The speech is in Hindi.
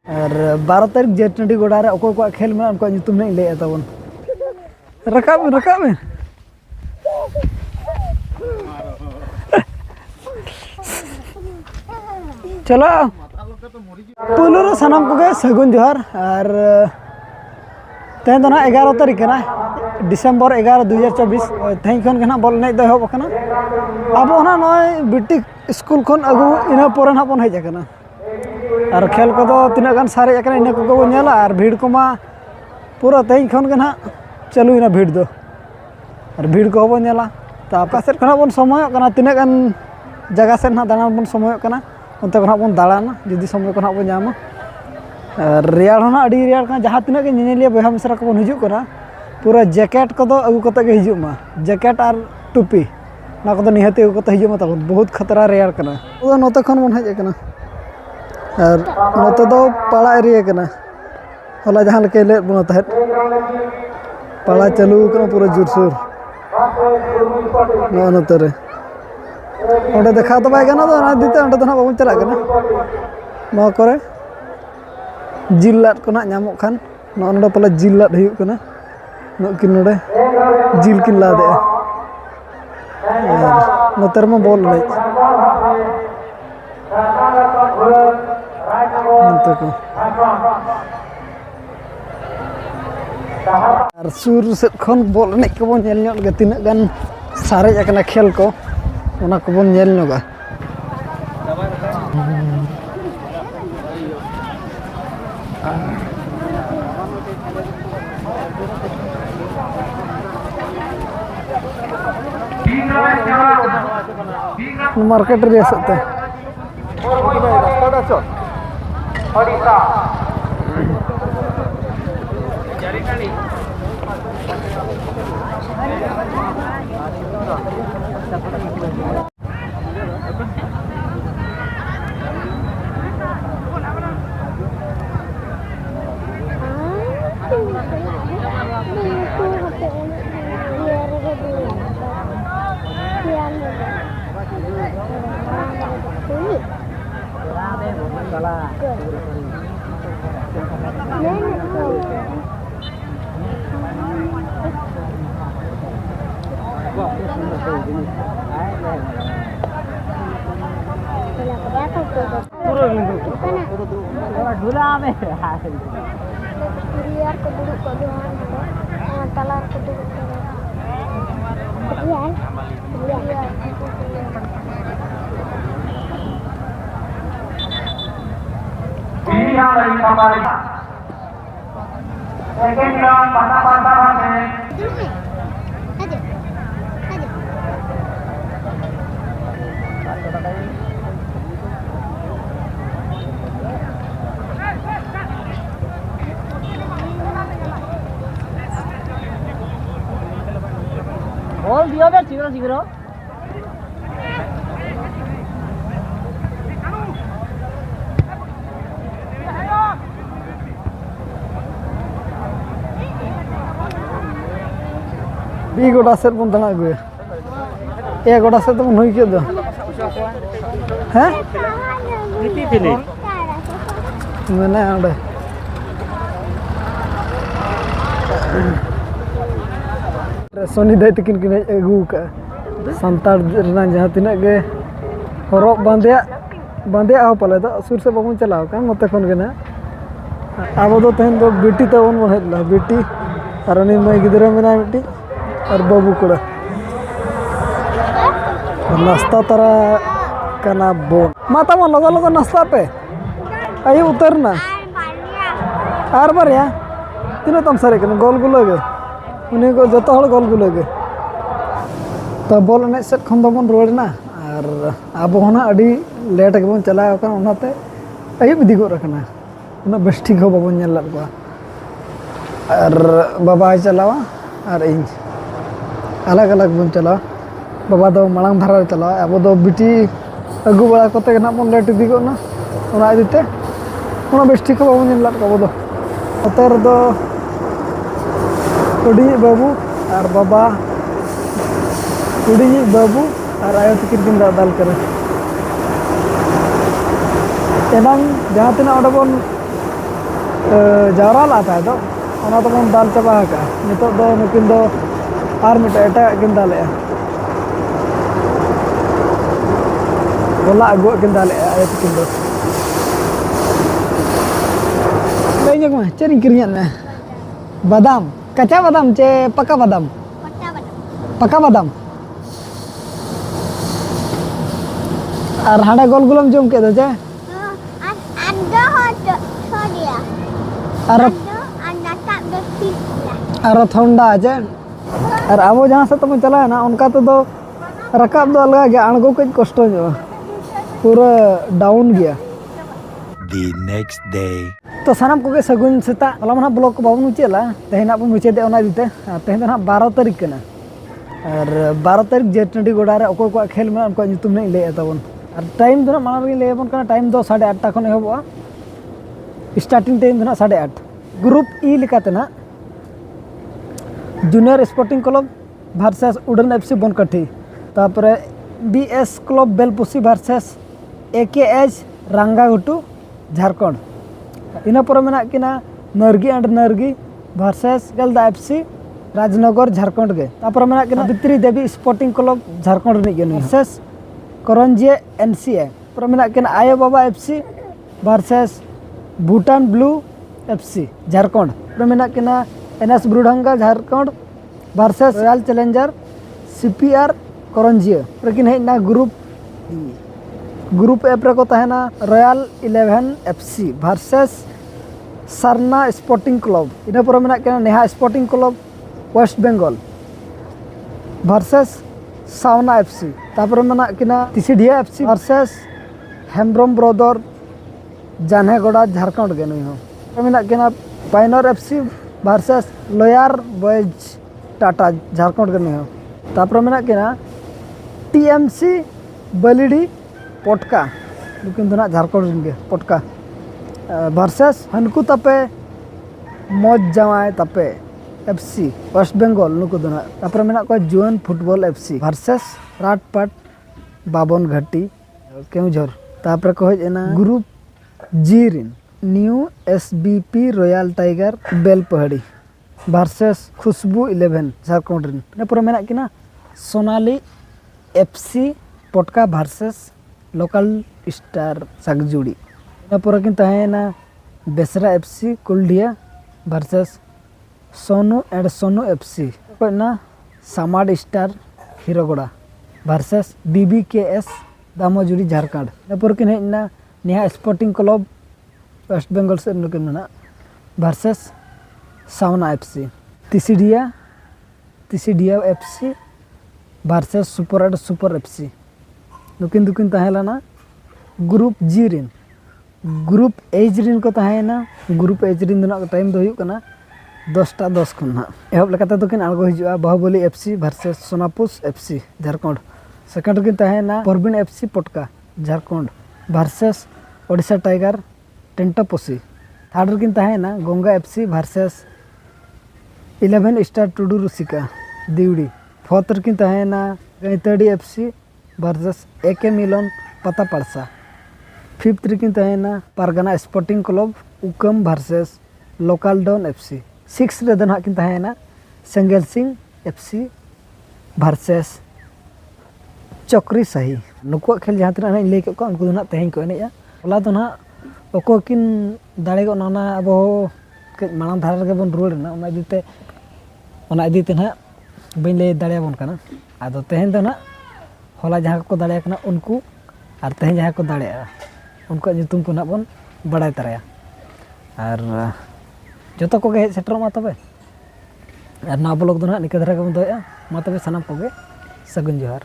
और 12 तारीख जेटनडी गोड़ा रे अको को खेल में उनको ᱧᱩᱛᱩᱢ नहीं ले तबन रकाब में चलो पुलुर सनाम को गए सगुन जोहार और तेन तो ना 11 तारीख ना डिसेम्बर 11 2024 तेन खन के ना बॉल नहीं दे होब कना अब ना नय बिटिक स्कूल खन अगु इना पर ना बन हेज कना और खेल को तो तीना गान सारे कना इना को बन नेला और भीड़ को मा पूरा तेन खन के ना चालू इना भीड़ दो और भीड़ को बन नेला तो आपका सेट खना बन समय कना तीना गान जगह से ना दाना बन समय कना उनते को बन दाड़ाना जुदी समय को बन जामा रियाड़ होना अड़ी रियाड़ का जहाँ तीना के नेनेलिया बहा मिसरा को बन हिजुक कना पूरा जैकेट को तो अगु कते के हिजुक मा जैकेट और टोपी ना को तो निहते अगु कते हिजुक मा तब बहुत खतरा रियाड़ कना तो नोते खन बन हेज कना और नोते दो पाड़ा एरिया कना होला जहाँ लेके ले बन तहत पाड़ा चालू कना पूरा जोरसोर नोते रे ओंडे देखा तो बाय गाना तो ना दिते ओंडे तो ना बाबू चला कना नो करे जिल लाट को ना नामो खान नोंडे पले जिल लाट हुयुक कना नोकिन नोडे जिल किन ला दे नोतर में बॉल ले नोते को और सुर से खन बॉल ने को बन नेल ᱧᱚᱜ गे तिना गान सारे एकना खेल को ओना को बन नेल ᱧᱚᱜᱟ मार्केट रे सकते ढूला में यार को दुड़ू को दुहान तलार को दुड़ू यार Iya dari pemerintah. Second round patah-patah में बॉल दिया बे शीघ्र बी गोड़ा से बन दाना गए ए गोड़ा से तो बन होई के दो हैं नीति थिली मैंने आंडे सोनी दे तकिन किने अगू का संतार रना जहां तिना गे हरब बांदे आ पले तो सुर से बाबू चलाओ का मते कोन गना आबो दो तहन दो बेटी तो बन हेला बेटी और उनी मई गिदरा मेना बेटी और बाबू कोड़ा नाश्ता तरा कना बोन माता मन लगो नाश्ता पे आई उतरना आर बारिया तीन तम सारे कना गोल गुलोगे उनी को जतो हड़ गोल गुलोगे तो बॉल ने सेट खन दबन रोड़ना और अब होना अडी लेट के बन चला का ओनाते अयुब दिगो रखना उना बेस ठीक हो बाबन नेल लग और बाबा चलावा और इन अलग अलग बन चला बाबा दो मांग धारा चला अब दो बिटी अगु बड़ा कोते ना बन लेट दिगो ना ओना इदते ओना बेस ठीक हो बाबन नेल लग बाबू दो उतर दो कुड़ी बाबू और बाबा कुड़ी बाबू और आयो तकिन किन दाल करे एनांग जहाँ तना बन जावरा ला था दो ओना तो बन दाल चाबा का नितो दो नुकिन दो आर मिटे एटा किन दाले बोला अगु किन दाले आय किन दो लेंगे में चेरी किरियन में बादाम कच्चा बादाम चे पक्का बादाम पक्का बादाम और हाडा गोल गोलम जम के दो जे और ठंडा जे और अब जहाँ से तुम चला ना उनका तो दो रकाब दो अलग गया अणगो कई कष्ट जो पूरा डाउन गया The next day. तो सानाम को सगुन सेता हला मना ब्लॉक को बाबू मुचेला तेहना बन मुचेदे ओना दिते तेहन ना 12 तारीख कना और 12 तारीख जेटनडी गोडा रे ओको को खेल में उनको नितुम ने ले तबन और टाइम दो ना माना रे ले बन कना टाइम दो 8:30 टा खन एहबोआ स्टार्टिंग टाइम दो ना 8:30 ग्रुप ई लिखाते ना जूनियर स्पोर्टिंग क्लब वर्सेस उड़न एफसी बनकठी तापरे बीएस क्लब बेलपुसी वर्सेस एकेएच रंगाघुटू झारखंड इना पर मेना किना नरगी एंड नरगी वर्सेस गलदा एफसी राजनगर झारखंड के तापर मेना किना बित्री देवी स्पोर्टिंग क्लब झारखंड रे गनी वर्सेस करंजिया एनसीए पर मेना किना आयो बाबा FC versus Bhutan blue FC Jharkhand पर मेना किना एनएस ब्रुडंगा Jharkhand versus royal challenger CPR Karanjia लेकिन है ना ग्रुप एप रे को तहना royal 11 FC versus Sarna sporting club इना पर मेना किना Neha sporting club West Bengal versus सावना एफसी तापर मेना किना तिसिडिया एफसी वर्सेस हेम्ब्रम ब्रदर जानहेगोड़ा झारखंड के नुई हो मेना किना pioneer FC versus lawyer boys Tata Jharkhand के नुई हो तापर मेना किना टीएमसी बलिडी पटका लेकिन तो ना झारखंड के पटका वर्सेस हनकू तपे मौज जवाय तपे एफसी वेस्ट बेंगल नुकु दो ना तापर मेना को जुआन फुटबॉल एफसी वर्सेस राटपाट बाबन घाटी केउझर तापर को हेना ग्रुप जी रिन new SBP royal tiger Belpahari versus Khushboo 11 Jharkhand रिन पर मेना किना सोनाली एफसी पटका वर्सेस लोकल स्टार सागजुड़ी ina pore kin tahena besra fc kuldia versus sonu and sonu fc ko na samad star hirogoda versus bbks damojuri jharkhand ina pore kin na neha sporting club west bengal se nukin na versus sauna fc tisidia fc versus super fc nukin tahela na group G रिन ग्रुप एज रिन को तहना ग्रुप एज रिन दो टाइम दो 10:10 खन ना एहब लेकाते तो किन आगो हिजुआ बाहुबली एफसी वर्सेस सोनापुस एफसी झारखंड सेकंड किन तहना परबिन एफसी पटका झारखंड वर्सेस ओडिशा टाइगर टेंटापोसी थर्ड किन तहना Ganga FC versus 11 star Tudu रुसिका दिवड़ी फोर्थ किन तहना गैतड़ी एफसी वर्सेस एके मिलन पता पड़सा फिफ्थ रिकिन तहना पारगाना स्पोर्टिंग क्लब उकम versus local down FC six रे दन किन तहना सेंगेल सिंह एफसी वर्सेस चक्री सही नुको खेल जहां तना ले के उनको ना तेहन को एनेया होला तो ना ओको किन दाड़े को ना अब मांग धारा के बन रुआड़ ना ओना इदीते ना बइन ले दाड़े बन kana आदो तेहन तो ना होला जहां को दाड़े kana उनको और तेहन जहां को दाड़े उनको नितुम को ना बन बड़ाई तरया और जतो को गे सेटर मा तबे और ना ब्लॉग दो ना निके धरा के बन दोया मा तबे सनाम को गे सगुन जोहार।